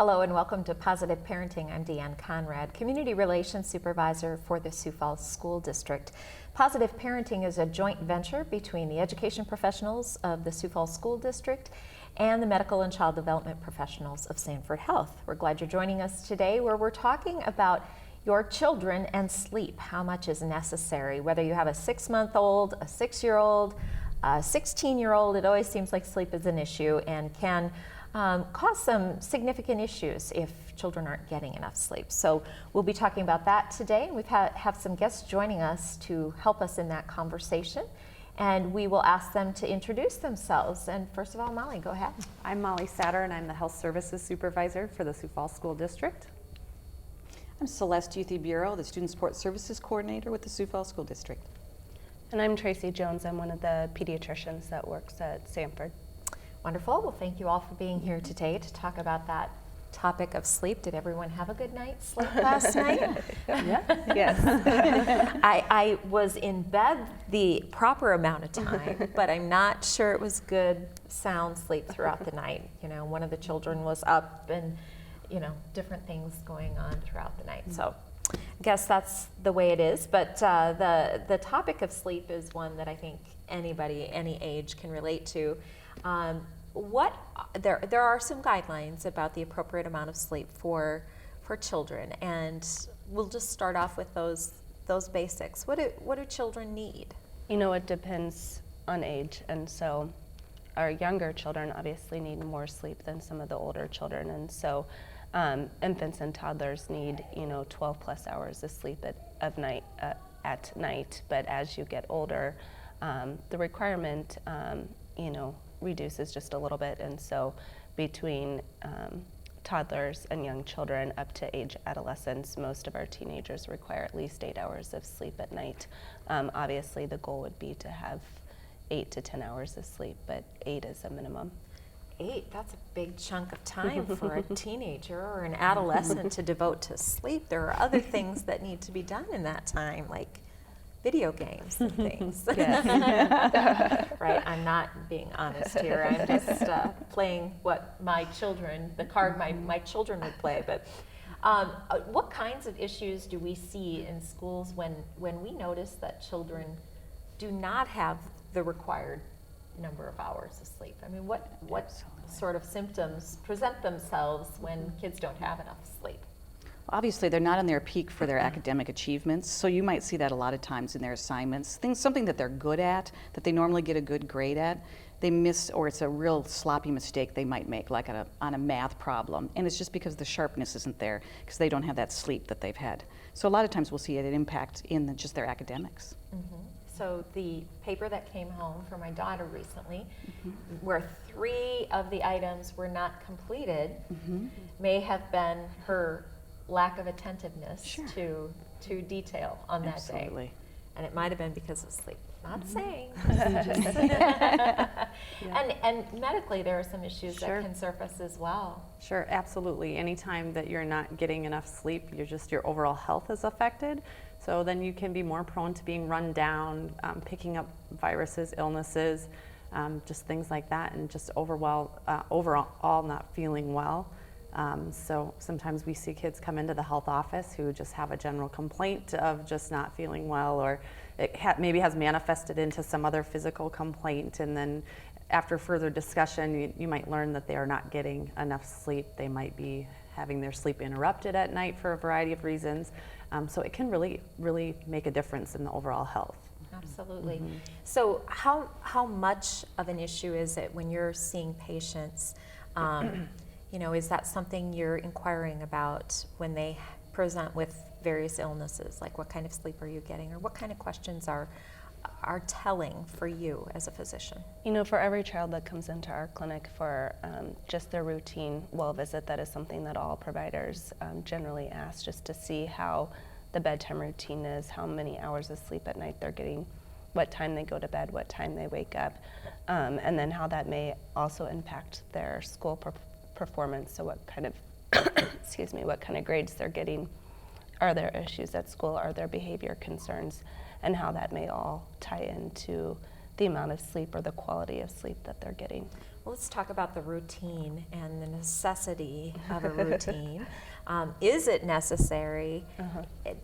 Hello and welcome to Positive Parenting. I'm Deanne Conrad, Community Relations Supervisor for the Sioux Falls School District. Positive Parenting is a joint venture between the education professionals of the Sioux Falls School District and the medical and child development professionals of Sanford Health. We're glad you're joining us today, where we're talking about your children and sleep, how much is necessary, whether you have a 6-month-old, a 6-year-old, a 16-year-old. It always seems like sleep is an issue and can cause some significant issues if children aren't getting enough sleep. So we'll be talking about that today. We've have some guests joining us to help us in that conversation, and we will ask them to introduce themselves. And first of all, Molly, go ahead. I'm Molly Satter, and I'm the Health Services Supervisor for the Sioux Falls School District. I'm Celeste Youthy Bureau, the Student Support Services Coordinator with the Sioux Falls School District. And I'm Tracy Jones. I'm one of the pediatricians that works at Sanford. Wonderful. Well, thank you all for being here today to talk about that topic of sleep. Did everyone have a good night's sleep last night? Yes. I was in bed the proper amount of time, but I'm not sure it was good, sound sleep throughout the night. You know, one of the children was up and, you know, different things going on throughout the night. So I guess that's the way it is. But the topic of sleep is one that I think anybody, any age can relate to. There are some guidelines about the appropriate amount of sleep for children, and we'll just start off with those basics. What do children need? You know, it depends on age, and so our younger children obviously need more sleep than some of the older children, and so infants and toddlers need 12 plus hours of sleep at night. But as you get older, the requirement reduces just a little bit, and so between toddlers and young children up to age adolescence, most of our teenagers require at least 8 hours of sleep at night. Obviously the goal would be to have 8 to 10 hours of sleep, but 8 is a minimum. 8, that's a big chunk of time for a teenager or an adolescent to devote to sleep. There are other things that need to be done in that time, like video games and things. Right, I'm not being honest here. I'm just playing what the card my children would play. But what kinds of issues do we see in schools when we notice that children do not have the required number of hours of sleep? I mean, what sort of symptoms present themselves when kids don't have enough sleep? Obviously, they're not in their peak for their academic achievements, so you might see that a lot of times in their assignments. Something that they're good at, that they normally get a good grade at, they miss, or it's a real sloppy mistake they might make, like on a math problem, and it's just because the sharpness isn't there, because they don't have that sleep that they've had. So a lot of times we'll see an impact in just their academics. Mm-hmm. So the paper that came home for my daughter recently, where 3 of the items were not completed, may have been her lack of attentiveness to detail on that Absolutely. day. And it might have been because of sleep. Not saying. And medically, there are some issues that can surface as well. Sure, absolutely. Anytime that you're not getting enough sleep, your overall health is affected. So then you can be more prone to being run down, picking up viruses, illnesses, just things like that, and just overall not feeling well. So sometimes we see kids come into the health office who just have a general complaint of just not feeling well, or it maybe has manifested into some other physical complaint, and then after further discussion you might learn that they are not getting enough sleep. They might be having their sleep interrupted at night for a variety of reasons. So it can really, really make a difference in the overall health. Absolutely. So how much of an issue is it when you're seeing patients? Is that something you're inquiring about when they present with various illnesses? Like, what kind of sleep are you getting, or what kind of questions are telling for you as a physician? For every child that comes into our clinic for just their routine well visit, that is something that all providers generally ask, just to see how the bedtime routine is, how many hours of sleep at night they're getting, what time they go to bed, what time they wake up, and then how that may also impact their school performance. So what kind of what kind of grades they're getting, are there issues at school, are there behavior concerns, and how that may all tie into the amount of sleep or the quality of sleep that they're getting. Well, let's talk about the routine and the necessity of a routine. Is it necessary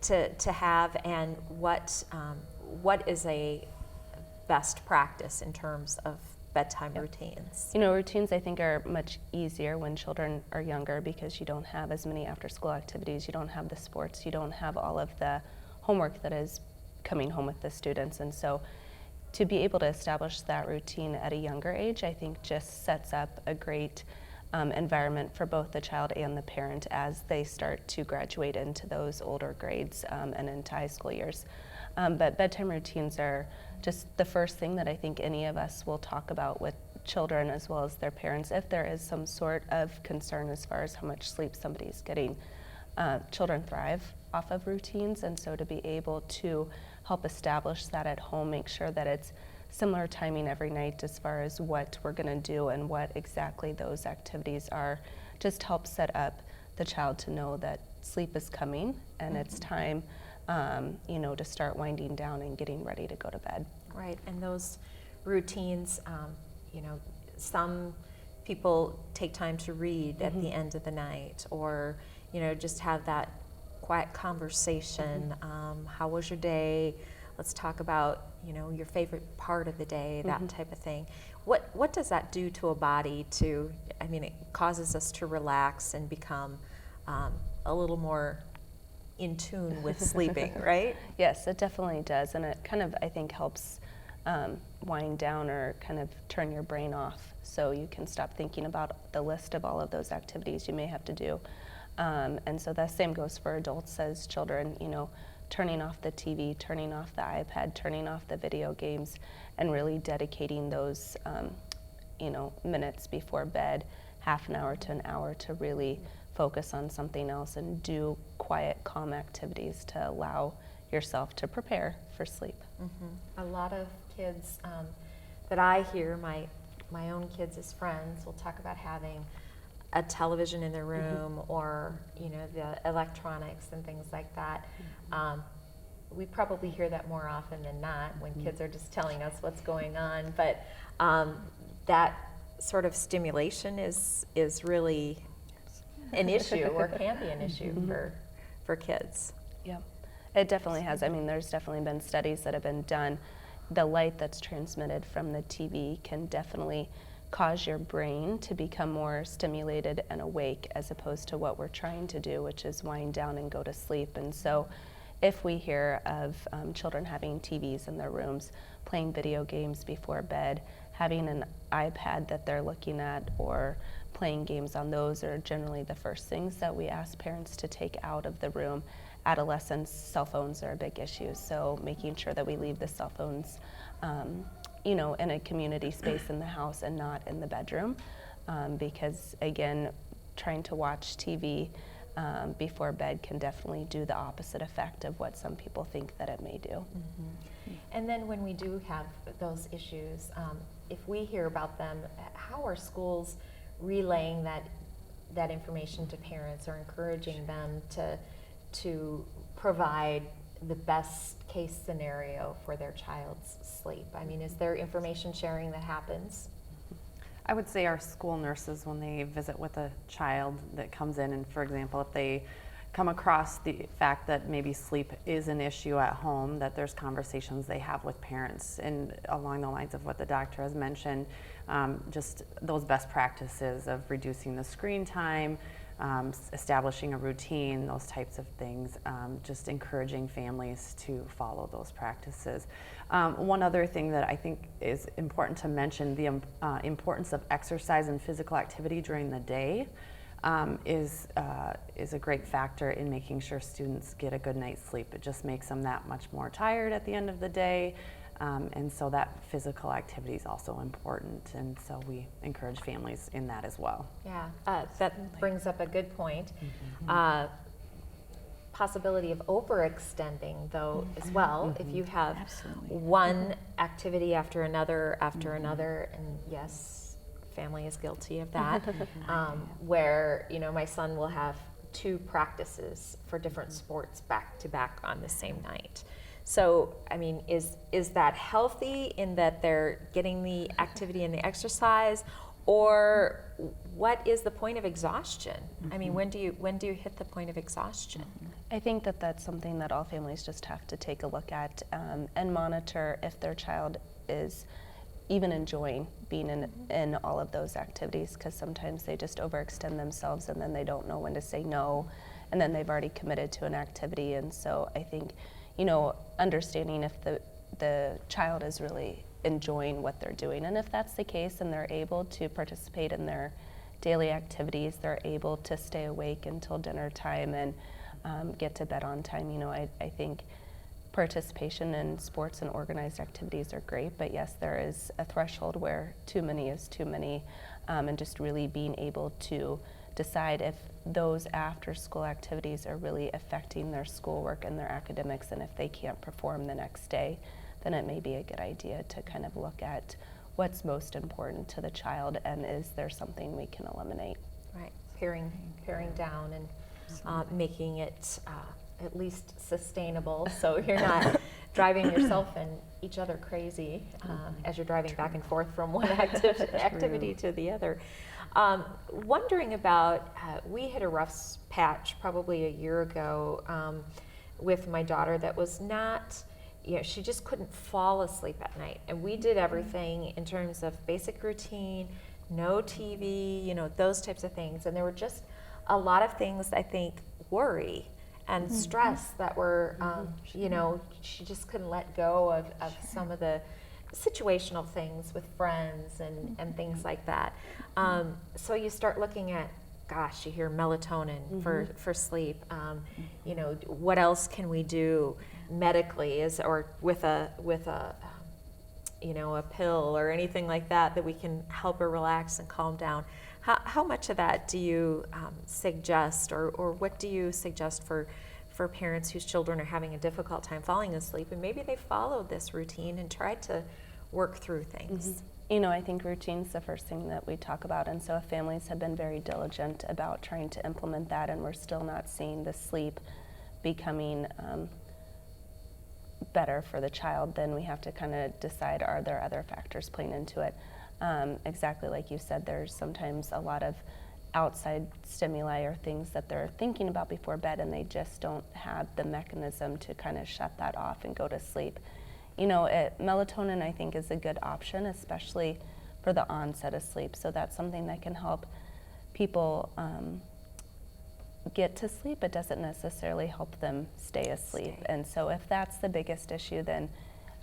to have, and what is a best practice in terms of bedtime routines? You know, routines I think are much easier when children are younger because you don't have as many after-school activities, you don't have the sports, you don't have all of the homework that is coming home with the students. And so to be able to establish that routine at a younger age, I think just sets up a great environment for both the child and the parent as they start to graduate into those older grades and into high school years. But bedtime routines are just the first thing that I think any of us will talk about with children as well as their parents if there is some sort of concern as far as how much sleep somebody's getting. Children thrive off of routines, and so to be able to help establish that at home, make sure that it's similar timing every night as far as what we're going to do and what exactly those activities are, just helps set up the child to know that sleep is coming and it's time to start winding down and getting ready to go to bed. Right, and those routines, some people take time to read at the end of the night, or just have that quiet conversation. How was your day? Let's talk about your favorite part of the day, that type of thing. What does that do to a body? It causes us to relax and become a little more in tune with sleeping, right? Yes, it definitely does, and it kind of, I think, helps wind down or kind of turn your brain off so you can stop thinking about the list of all of those activities you may have to do. And so the same goes for adults as children, turning off the TV, turning off the iPad, turning off the video games, and really dedicating those, minutes before bed, half an hour to an hour, to really focus on something else and do quiet, calm activities to allow yourself to prepare for sleep. A lot of kids that I hear, my own kids as friends, will talk about having a television in their room or the electronics and things like that. We probably hear that more often than not when kids are just telling us what's going on, but that sort of stimulation is really an issue, or can be an issue for kids. Yeah, it definitely has. I mean, there's definitely been studies that have been done. The light that's transmitted from the TV can definitely cause your brain to become more stimulated and awake, as opposed to what we're trying to do, which is wind down and go to sleep. And so if we hear of children having TVs in their rooms, playing video games before bed, having an iPad that they're looking at, or playing games on those, are generally the first things that we ask parents to take out of the room. Adolescents, cell phones are a big issue, so making sure that we leave the cell phones in a community space in the house and not in the bedroom, because again, trying to watch TV before bed can definitely do the opposite effect of what some people think that it may do. And then when we do have those issues, if we hear about them, how are schools relaying that information to parents, or encouraging them to provide the best case scenario for their child's sleep? I mean, is there information sharing that happens? I would say our school nurses, when they visit with a child that comes in, and for example, if they come across the fact that maybe sleep is an issue at home, that there's conversations they have with parents, and along the lines of what the doctor has mentioned, just those best practices of reducing the screen time, establishing a routine, those types of things, just encouraging families to follow those practices. One other thing that I think is important to mention, the importance of exercise and physical activity during the day is a great factor in making sure students get a good night's sleep. It just makes them that much more tired at the end of the day. And so that physical activity is also important, and so we encourage families in that as well. Yeah, that brings up a good point. Possibility of overextending, though, as well. If you have one activity after another, and yes, family is guilty of that, where my son will have 2 practices for different sports back to back on the same night. So, I mean, is that healthy in that they're getting the activity and the exercise, or what is the point of exhaustion? I mean, when do you hit the point of exhaustion? I think that that's something that all families just have to take a look at and monitor if their child is even enjoying being in all of those activities, because sometimes they just overextend themselves and then they don't know when to say no, and then they've already committed to an activity. And so I think, understanding if the child is really enjoying what they're doing, and if that's the case and they're able to participate in their daily activities, they're able to stay awake until dinner time and get to bed on time. I think participation in sports and organized activities are great, but yes, there is a threshold where too many is too many, and just really being able to decide if those after school activities are really affecting their schoolwork and their academics, and if they can't perform the next day, then it may be a good idea to kind of look at what's most important to the child, and is there something we can eliminate. Right, paring down and making it at least sustainable, so you're not driving yourself and each other crazy as you're driving back and forth from one activity to the other. Wondering about, we hit a rough patch probably a year ago with my daughter that was not, she just couldn't fall asleep at night. And we did everything in terms of basic routine, no TV, those types of things. And there were just a lot of things, I think, worry and stress that were, she just couldn't let go of some of the situational things with friends and things like that. So you start looking at, gosh, you hear melatonin for sleep. What else can we do medically, or with a pill or anything like that we can help her relax and calm down? How much of that do you suggest, or what do you suggest for parents whose children are having a difficult time falling asleep, and maybe they followed this routine and tried to work through things? I think routine's the first thing that we talk about, and so if families have been very diligent about trying to implement that and we're still not seeing the sleep becoming better for the child, then we have to kind of decide, are there other factors playing into it? Exactly like you said, there's sometimes a lot of outside stimuli or things that they're thinking about before bed, and they just don't have the mechanism to kind of shut that off and go to sleep. Melatonin, I think, is a good option, especially for the onset of sleep. So that's something that can help people get to sleep. It doesn't necessarily help them stay asleep. And so if that's the biggest issue, then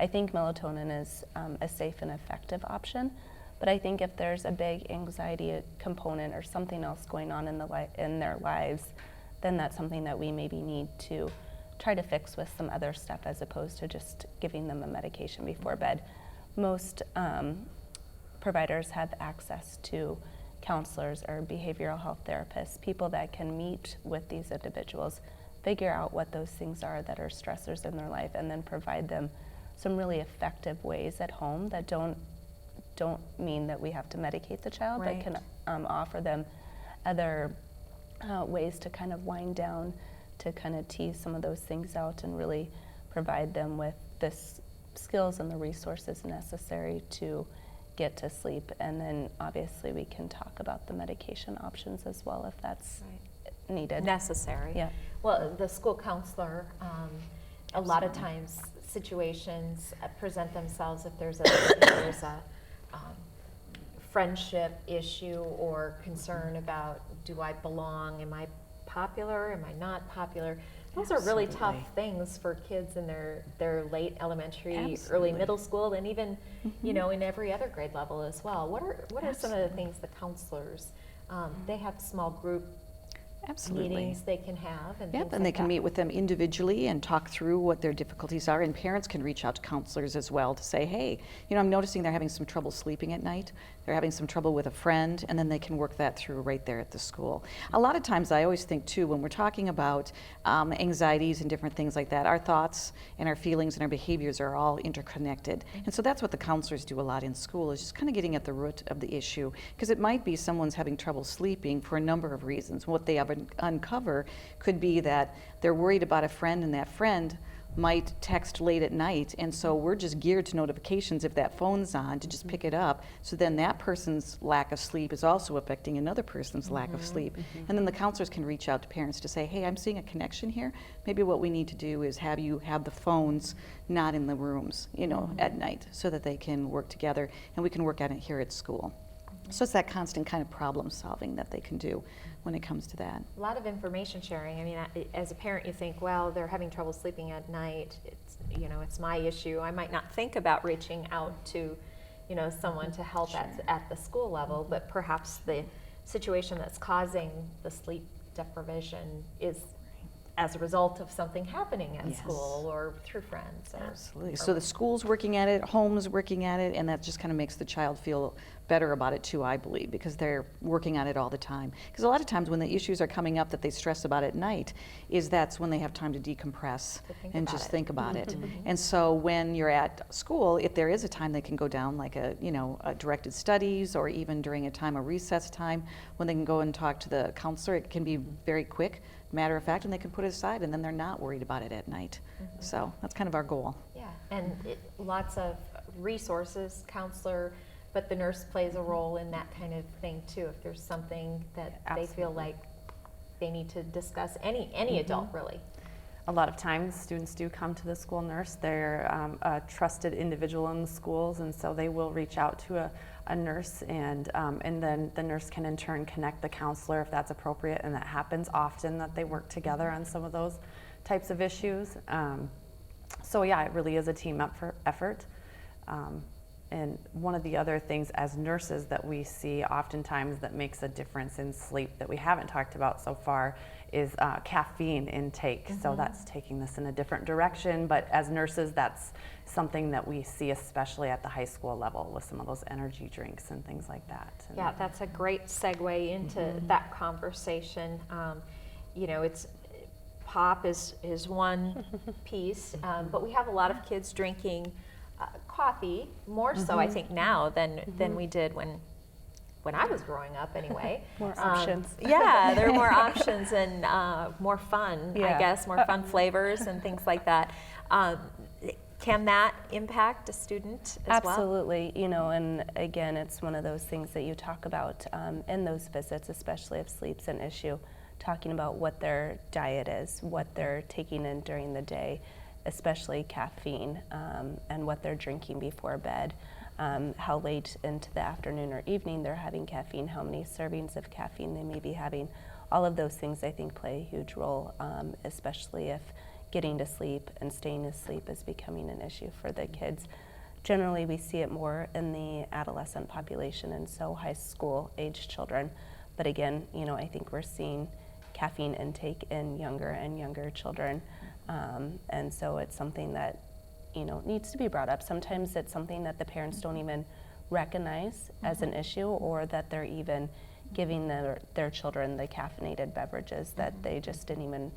I think melatonin is a safe and effective option. But I think if there's a big anxiety component or something else going on in their lives, then that's something that we maybe need to try to fix with some other stuff, as opposed to just giving them a medication before bed. Most providers have access to counselors or behavioral health therapists, people that can meet with these individuals, figure out what those things are that are stressors in their life, and then provide them some really effective ways at home that don't mean that we have to medicate the child, Right. but can offer them other ways to kind of wind down, to kind of tease some of those things out, and really provide them with the skills and the resources necessary to get to sleep. And then obviously we can talk about the medication options as well, if that's needed. Necessary. Yeah. Well, the school counselor, a lot of times situations present themselves if there's a friendship issue or concern about, do I belong? Am I popular? Am I not popular? Those are really tough things for kids in their late elementary, early middle school, and even in every other grade level as well. What are some of the things the counselors, they have small group meetings they can have, and Yep, and they can meet with them individually and talk through what their difficulties are, and parents can reach out to counselors as well to say, hey, I'm noticing they're having some trouble sleeping at night, they're having some trouble with a friend, and then they can work that through right there at the school. A lot of times I always think too, when we're talking about anxieties and different things like that, our thoughts and our feelings and our behaviors are all interconnected. And so that's what the counselors do a lot in school, is just kind of getting at the root of the issue, because it might be someone's having trouble sleeping for a number of reasons. What they have uncover could be that they're worried about a friend, and that friend might text late at night, and so we're just geared to notifications if that phone's on to just pick it up. So then that person's lack of sleep is also affecting another person's lack of sleep. And then the counselors can reach out to parents to say, hey, I'm seeing a connection here. Maybe what we need to do is have you have the phones not in the rooms, you know, at night, so that they can work together and we can work on it here at school. So it's that constant kind of problem solving that they can do when it comes to that. A lot of information sharing. I mean, as a parent, you think, well, they're having trouble sleeping at night. It's, you know, it's my issue. I might not think about reaching out to, you know, someone to help at the school level, but perhaps the situation that's causing the sleep deprivation is as a result of something happening at school or through friends. Or, Absolutely. So the school's working at it, home's working at it, and that just kind of makes the child feel better about it too, I believe, because they're working on it all the time. Because a lot of times when the issues are coming up that they stress about at night, that's when they have time to decompress and just think about it. And so when you're at school, if there is a time they can go down, like a directed studies, or even during a time of recess time, when they can go and talk to the counselor, it can be very quick, matter of fact, and they can put it aside, and then they're not worried about it at night. So that's kind of our goal. Yeah, and lots of resources, counselor, but the nurse plays a role in that kind of thing too. If there's something that they feel like they need to discuss, any adult really. A lot of times students do come to the school nurse. They're a trusted individual in the schools, and so they will reach out to a nurse, and then the nurse can in turn connect the counselor if that's appropriate, and that happens often that they work together on some of those types of issues. So yeah, it really is a team effort. And one of the other things as nurses that we see oftentimes that makes a difference in sleep that we haven't talked about so far is caffeine intake. So that's taking this in a different direction, but as nurses, that's something that we see especially at the high school level with some of those energy drinks and things like that. And Yeah, that's a great segue into that conversation. You know, pop is one piece, but we have a lot of kids drinking coffee, more so I think now than we did when I was growing up anyway. More options. Yeah, there are more options and more fun, I Yeah. guess, more fun flavors and things like that. Can that impact a student as well? Absolutely, you know, and again, it's one of those things that you talk about in those visits, especially if sleep's an issue, talking about what their diet is, what they're taking in during the day, especially caffeine, and what they're drinking before bed, how late into the afternoon or evening they're having caffeine, how many servings of caffeine they may be having. All of those things I think play a huge role, especially if getting to sleep and staying asleep is becoming an issue for the kids. Generally, we see it more in the adolescent population, and so high school age children. But again, you know, I think we're seeing caffeine intake in younger and younger children. And so it's something that, you know, needs to be brought up. Sometimes it's something that the parents don't even recognize as an issue, or that they're even giving their children the caffeinated beverages that they just didn't even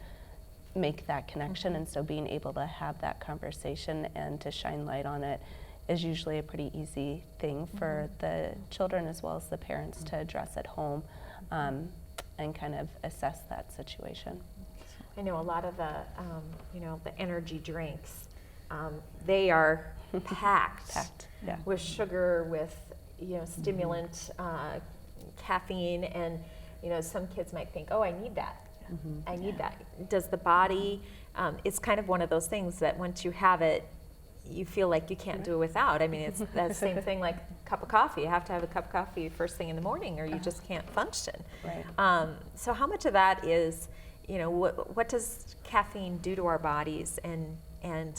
make that connection. And so being able to have that conversation and to shine light on it is usually a pretty easy thing for the children as well as the parents to address at home, and kind of assess that situation. I know a lot of the, you know, the energy drinks, they are packed Yeah. with sugar, with, you know, stimulant, caffeine, and, you know, some kids might think, oh, I need that. I need that. Does the body, it's kind of one of those things that once you have it, you feel like you can't do it without. I mean, it's the same thing like a cup of coffee. You have to have a cup of coffee first thing in the morning or you just can't function. Right. So how much of that is, you know, what does caffeine do to our bodies, and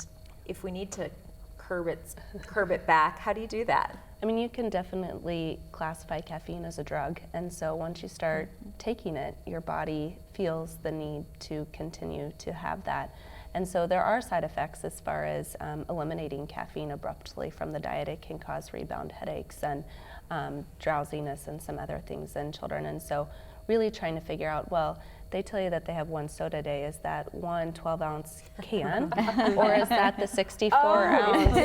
if we need to curb it back, how do you do that? I mean, you can definitely classify caffeine as a drug, and so once you start taking it, your body feels the need to continue to have that. And so there are side effects as far as eliminating caffeine abruptly from the diet. It can cause rebound headaches and drowsiness and some other things in children. And so really trying to figure out, well, they tell you that they have one soda a day. Is that one 12-ounce can, or is that the 64-ounce,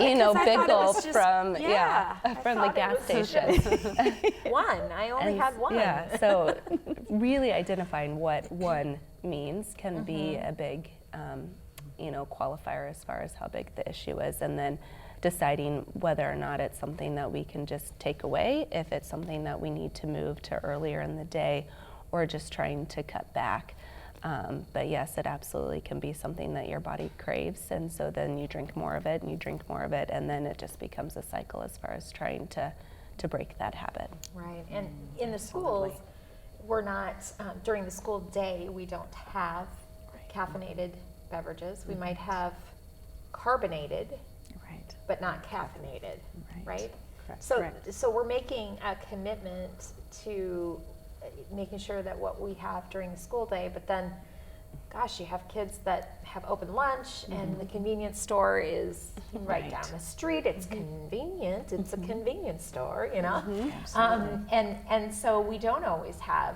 you know, big gulp from the gas station? One. I only had one. Yeah. So really identifying what one means can be a big qualifier as far as how big the issue is, and then deciding whether or not it's something that we can just take away, if it's something that we need to move to earlier in the day, or just trying to cut back. But yes, it absolutely can be something that your body craves, and so then you drink more of it, and you drink more of it, and then it just becomes a cycle as far as trying to break that habit. Right, and in the schools, we're not, during the school day, we don't have caffeinated beverages. We might have carbonated, Right. but not caffeinated, right? Correct. So we're making a commitment to making sure that what we have during the school day, but then, gosh, you have kids that have open lunch and the convenience store is right down the street. It's convenient. It's a convenience store, you know? And so we don't always have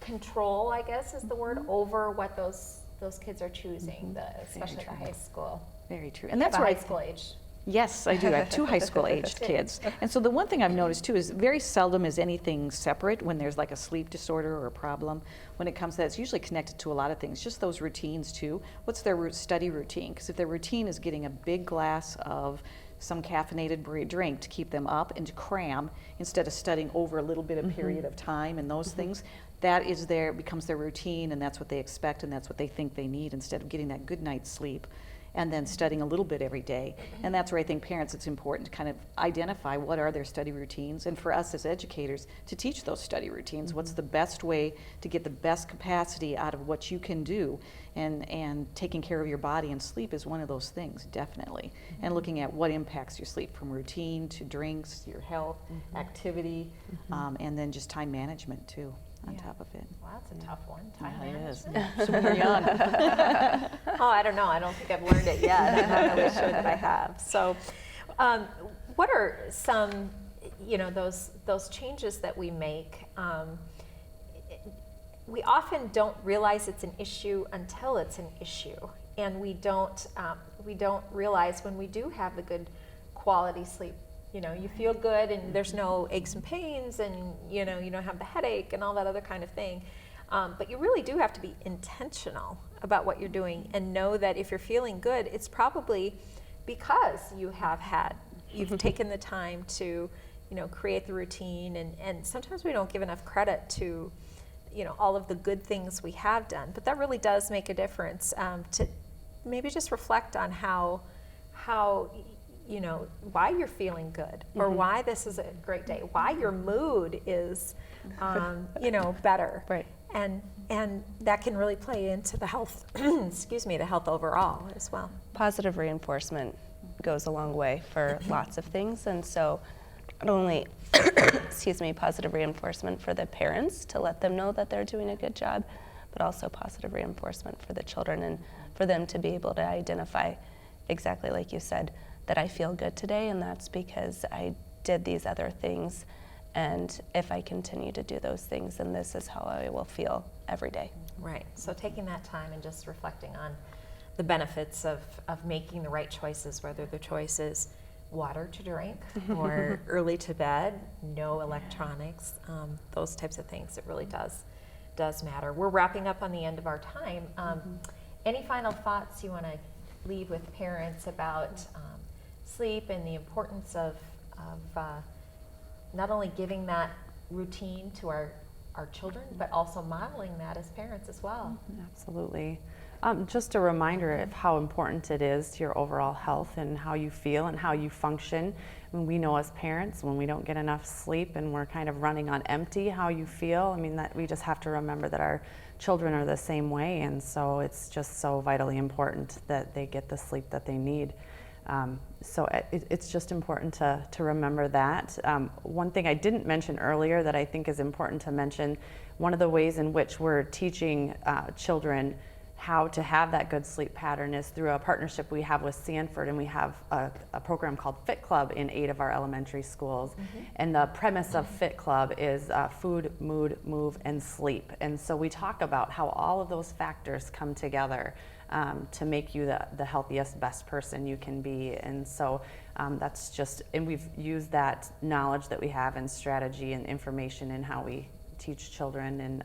control, I guess is the word, over what those kids are choosing, especially at the high school. Very true. And that's the where high school age. Yes, I do. I have 2 high school aged kids. And so the one thing I've noticed too is very seldom is anything separate when there's like a sleep disorder or a problem. When it comes to that, it's usually connected to a lot of things, just those routines too. What's their study routine? Because if their routine is getting a big glass of some caffeinated drink to keep them up and to cram instead of studying over a little bit of period of time and those things, that is becomes their routine, and that's what they expect and that's what they think they need instead of getting that good night's sleep and then studying a little bit every day. And that's where I think parents, it's important to kind of identify what are their study routines, and for us as educators to teach those study routines. What's the best way to get the best capacity out of what you can do, and taking care of your body, and sleep is one of those things, definitely. And looking at what impacts your sleep, from routine to drinks, your health, activity, and then just time management too. On top of it. Well, that's a tough one. Time It management. is. So when you're young. Oh, I don't know. I don't think I've learned it yet. I'm not really sure that I have. So, what are some, those changes that we make? We often don't realize it's an issue until it's an issue, and we don't realize when we do have the good quality sleep. You feel good and there's no aches and pains, and you don't have the headache and all that other kind of thing. But you really do have to be intentional about what you're doing, and know that if you're feeling good, it's probably because you've taken the time to, create the routine. And sometimes we don't give enough credit to, all of the good things we have done. But that really does make a difference, to maybe just reflect on how why you're feeling good, or why this is a great day, why your mood is, better. Right. And that can really play into the health, the health overall as well. Positive reinforcement goes a long way for lots of things, and so not only, positive reinforcement for the parents to let them know that they're doing a good job, but also positive reinforcement for the children, and for them to be able to identify, exactly like you said, that I feel good today, and that's because I did these other things, and if I continue to do those things, then this is how I will feel every day. Right. So taking that time and just reflecting on the benefits of making the right choices, whether the choice is water to drink or early to bed, no electronics, those types of things, it really does matter. We're wrapping up on the end of our time. Any final thoughts you want to leave with parents about sleep and the importance of not only giving that routine to our children, but also modeling that as parents as well? Absolutely. Just a reminder of how important it is to your overall health and how you feel and how you function. We know as parents, when we don't get enough sleep and we're kind of running on empty, how you feel. That we just have to remember that our children are the same way, and so it's just so vitally important that they get the sleep that they need. So it's just important to remember that. One thing I didn't mention earlier that I think is important to mention, one of the ways in which we're teaching children how to have that good sleep pattern is through a partnership we have with Sanford, and we have a program called Fit Club in 8 of our elementary schools. And the premise of Fit Club is food, mood, move, and sleep. And so we talk about how all of those factors come together to make you the healthiest, best person you can be. And so that's just, and we've used that knowledge that we have and strategy and information in how we teach children, and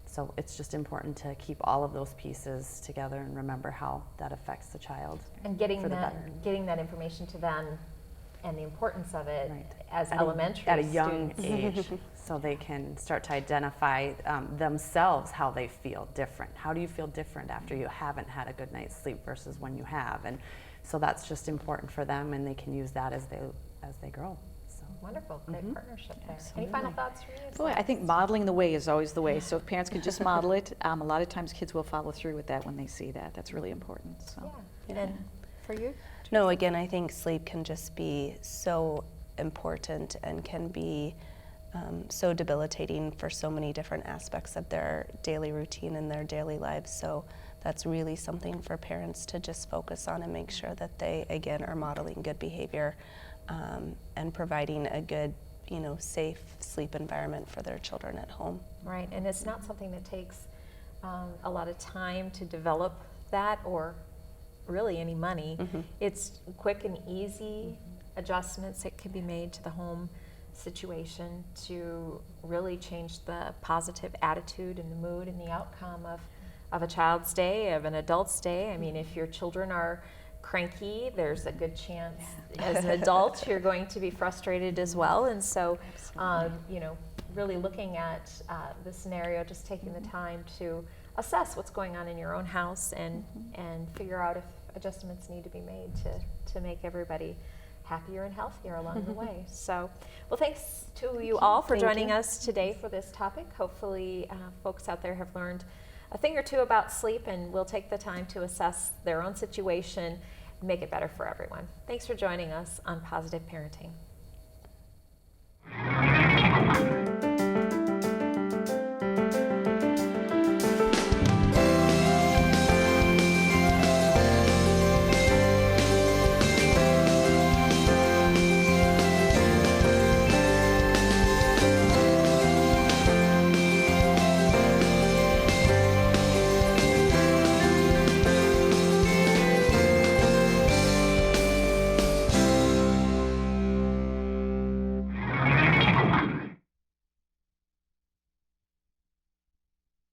So it's just important to keep all of those pieces together and remember how that affects the child. And getting for the that, better. getting that information to them and the importance of it Right. as At elementary at a young students. age, so they can start to identify themselves how they feel different. How do you feel different after you haven't had a good night's sleep versus when you have? And so that's just important for them, and they can use that as they grow. So. Wonderful, great partnership there. Absolutely. Any final thoughts from you? Boy, I think modeling the way is always the way. So if parents can just model it, a lot of times kids will follow through with that when they see that. That's really important. So. Yeah. And then for you? No, again, I think sleep can just be so important and can be so debilitating for so many different aspects of their daily routine and their daily lives. So that's really something for parents to just focus on and make sure that they, again, are modeling good behavior and providing a good, safe sleep environment for their children at home. Right, and it's not something that takes a lot of time to develop that or really any money. It's quick and easy adjustments that can be made to the home situation to really change the positive attitude and the mood and the outcome of a child's day, of an adult's day. I mean, if your children are cranky, there's a good chance as an adult you're going to be frustrated as well. And so, really looking at the scenario, just taking the time to assess what's going on in your own house and figure out if adjustments need to be made to make everybody happier and healthier along the way. So, well, thanks to you all for joining us today for this topic. Hopefully, folks out there have learned a thing or two about sleep and will take the time to assess their own situation and make it better for everyone. Thanks for joining us on Positive Parenting.